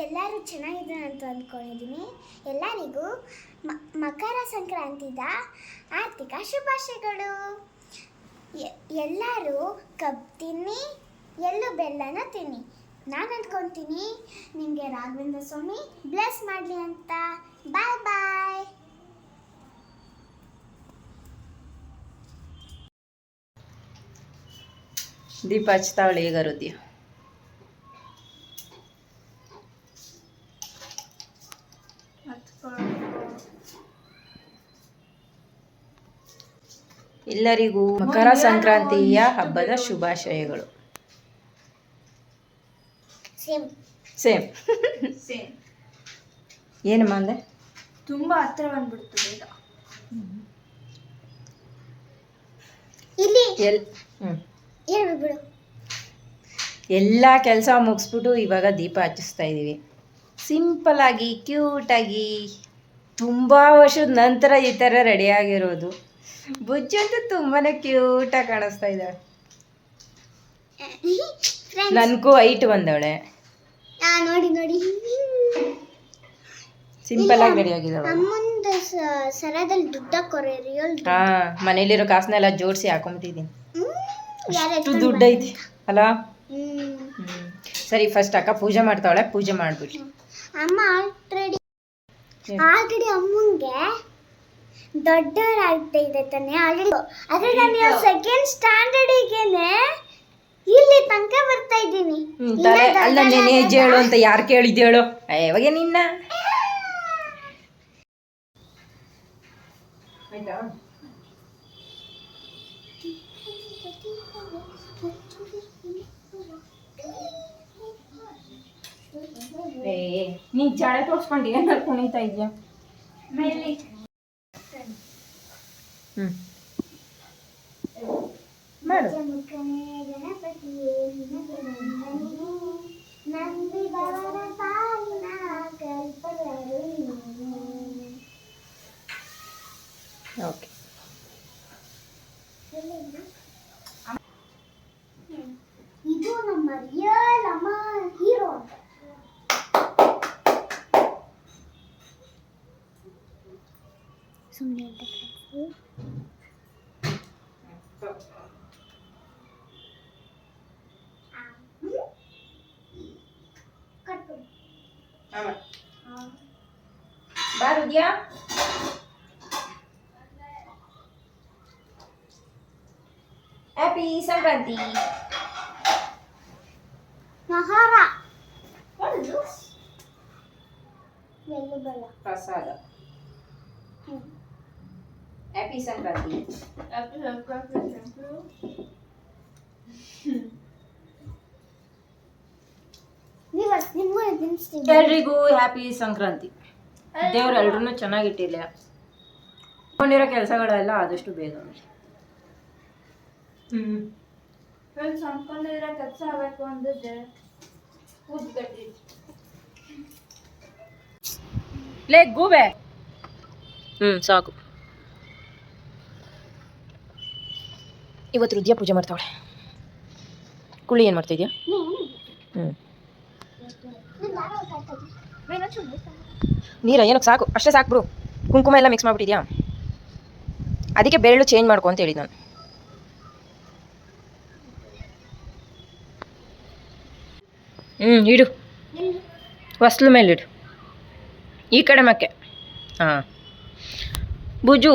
ಎಲ್ಲರೂ ಚೆನ್ನಾಗಿದ್ದಾರೆ ಅಂತ ಅಂದ್ಕೊಂಡಿದ್ದೀನಿ. ಎಲ್ಲರಿಗೂ ಮಕರ ಸಂಕ್ರಾಂತಿದ ಆರ್ಥಿಕ ಶುಭಾಶಯಗಳು. ಎಲ್ಲರೂ ಕಬ್ಬು ತಿನ್ನಿ, ಎಳ್ಳು ಬೆಲ್ಲನ ತಿನ್ನಿ. ನಾನು ಅಂದ್ಕೊತೀನಿ ನಿಮಗೆ ರಾಘವೇಂದ್ರ ಸ್ವಾಮಿ ಬ್ಲೆಸ್ ಮಾಡಲಿ ಅಂತ. ಬಾಯ್ ಬಾಯ್. ದೀಪ ಹಚ್ತಾವಳೆ ಈಗ ರುದ್ಯ. ಎಲ್ಲರಿಗೂ ಮಕರ ಸಂಕ್ರಾಂತಿಯ ಹಬ್ಬದ ಶುಭಾಶಯಗಳು. ಸೇಮ್ ಏನಮ್ಮ ಅಂದೆ? ತುಂಬಾ ಹತ್ರ ಬಂದ್ಬಿಡ್ತು ಬೇಗ. ಇಲ್ಲಿ ಎಲ್ಲ ಕೆಲಸ ಮುಗಿಸ್ಬಿಟ್ಟು ಇವಾಗ ದೀಪ ಹಚ್ಚಿಸ್ತಾ ಇದ್ದೀವಿ. ಸಿಂಪಲ್ಲಾಗಿ ಕ್ಯೂಟಾಗಿ ತುಂಬ ವರ್ಷದ ನಂತರ ಈ ಥರ ರೆಡಿಯಾಗಿರೋದು. ಬುಜ್ಜಿ ಅಂತೂ ತುಂಬಾ ಕ್ಯೂಟಾಗಿ ಕಾಣಿಸ್ತಾ ಇದ್ದಾಳೆ. ನನಗೂ ಹೈಟ್ ಬಂದವಳೆ. ನೋಡಿ ನೋಡಿ ಸಿಂಪಲ್ ಆಗಿ ರೆಡಿ ಆಗಿದ್ದಾಳೆ. ಸರದಲ್ಲಿ ದುಡ್ಡು ಹಾಕೋರೆ ರಿಯಲ್. ಮನೇಲಿರೋ ಕಾಸನ್ನೆಲ್ಲ ಜೋಡಿಸಿ ಹಾಕೊಂಬಿಟ್ಟಿದ್ದೀನಿ. ಅಷ್ಟು ದುಡ್ಡು ಐತಿ ಅಲ್ಲ. ಸರಿ, ಫಸ್ಟ್ ಅಕ್ಕ ಪೂಜೆ ಮಾಡ್ತಾವಳೆ, ಪೂಜೆ ಮಾಡ್ಬಿಟ್ಟು. ಅಮ್ಮ ಆಲ್ರೆಡಿ ಅಮ್ಮಂಗೆ ದೊಡ್ಡವರಾಗ್ತಾ ಇದೆ ತಾನೆ ಆಲ್ರೆಡಿ. ಅದೇ ನಾನು ಸೆಕೆಂಡ್ ಸ್ಟ್ಯಾಂಡರ್ಡಿಗೆನೆ ಇಲ್ಲಿ ತನಕ ಬರ್ತಾ ಇದ್ದೀನಿ. ಅಲ್ಲ, ನೀನು ಏಜ್ ಹೇಳು ಅಂತ ಯಾರು ಕೇಳಿದ್ದೇಳು? ಯಾವಾಗ ನಿನ್ನ ನೀ ಜಾಳೆ ತೋರ್ಸ್ಕೊಂಡು ಏನಾರು ಕುಣಿತಾ ಇದೆಯಾ? ಮಾಡು. ಓಕೆ, ಇದು ನಮ್ಮ ರಿಯಲ್ ಅಮ್ಮ ಹೀರೋ ಅಂತ. ಸುಮ್ಮನೆ ಬಾರುದ್ಯಾ. ಹ್ಯಾಪಿ ಸಂಕ್ರಾಂತಿ. ಮಹಾರ ಪ್ರಸಾದ. ಹ್ಯಾಪಿ ಸಂಕ್ರಾಂತಿ. ಎಲ್ರಿಗೂ ಹ್ಯಾಪಿ ಸಂಕ್ರಾಂತಿ. ದೇವ್ರು ಎಲ್ರೂ ಚೆನ್ನಾಗಿಟ್ಟಿಲ್ಲ. ಕೊಂಡಿರೋ ಕೆಲಸಗಳೆಲ್ಲ ಆದಷ್ಟು ಬೇಗ ಅನ್ಕೊಂಡಿರೋ ಕೆಲಸ ಆಗಬೇಕು ಅಂದಿದ್ದೆ. ಲೇ ಗೂಬೆ. ಸಾಕು. ಇವತ್ತು ರುದ್ಯ ಪೂಜೆ ಮಾಡ್ತಾವಳೆ. ಕುಳ್ಳಿ ಏನು ಮಾಡ್ತಾ ಇದೆಯಾ? ನೀರ ಏನಕ್ಕೆ? ಸಾಕು, ಅಷ್ಟೇ ಸಾಕು ಬಿಡು. ಕುಂಕುಮ ಎಲ್ಲ ಮಿಕ್ಸ್ ಮಾಡಿಬಿಟ್ಟಿದ್ಯಾ? ಅದಕ್ಕೆ ಬೆರಳು ಚೇಂಜ್ ಮಾಡ್ಕೊ ಅಂತ ಹೇಳಿದ್ದು ನಾನು. ಇಡು, ಹೊಸ್ಲು ಮೇಲೆ ಇಡು, ಈ ಕಡೆ ಮಕ್ಕೆ. ಹಾಂ, ಬುಜ್ಜು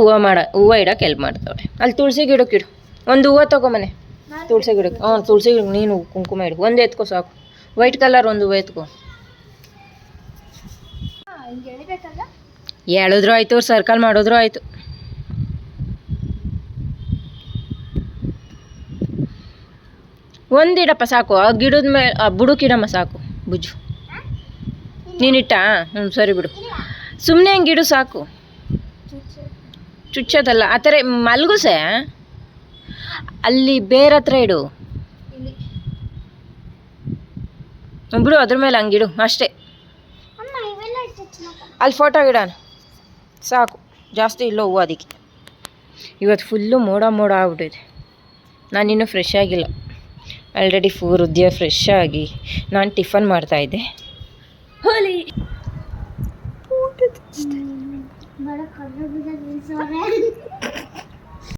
ಹೂವು ಇಡೋಕೆ ಹೆಲ್ಪ್ ಮಾಡ್ತಾವೆ. ಅಲ್ಲಿ ತುಳಸಿ ಗಿಡಕ್ಕೆ ಇಡು. ಒಂದು ಹೂವು ತೊಗೊಂಬನೆ ತುಳಸಿ ಗಿಡಕ್ಕೆ. ತುಳಸಿ ಗಿಡಕ್ಕೆ ನೀನು ಕುಂಕುಮ ಇಡು. ಒಂದು ಎತ್ಕೋ ಸಾಕು. ವೈಟ್ ಕಲರ್ ಒಂದು ಹೂವು ಎತ್ಕೋ. ಹೇಳಿದ್ರು ಆಯಿತು, ಸರ್ಕಲ್ ಮಾಡಿದ್ರು ಆಯಿತು. ಒಂದಿಡಪ್ಪ ಸಾಕು. ಆ ಗಿಡದ ಮೇಲೆ ಬುಡಕ್ಕಿಡಮ್ಮ ಸಾಕು. ಬುಜ್ಜು ನೀನಿಟ್ಟಾ? ಸರಿ ಬಿಡು. ಸುಮ್ಮನೆ ಹಂಗಿಡು ಸಾಕು. ಚುಚ್ಚೋದಲ್ಲ, ಆ ಥರ ಮಲ್ಗುಸೆ. ಅಲ್ಲಿ ಬೇರೆ ಹತ್ರ ಇಡು ಬಿಡು. ಅದ್ರ ಮೇಲೆ ಹಂಗಿಡು ಅಷ್ಟೇ. ಅಲ್ಲಿ ಫೋಟೋ ಇಡೋಣ ಸಾಕು. ಜಾಸ್ತಿ ಇಲ್ಲ ಹೂವು. ಅದಕ್ಕೆ ಇವತ್ತು ಫುಲ್ಲು ಮೋಡ ಮೋಡ ಆಗ್ಬಿಟ್ಟಿದೆ. ನಾನಿನ್ನೂ ಫ್ರೆಶ್ ಆಗಿಲ್ಲ. ಆಲ್ರೆಡಿ ರುದ್ಯ ಫ್ರೆಶ್ ಆಗಿ ನಾನು ಟಿಫನ್ ಮಾಡ್ತಾಯಿದ್ದೆ. ಹೋಲಿ ಬಡ ಕರ್ರ ಬಿಡ ನಿಲ್ಸೋರೆ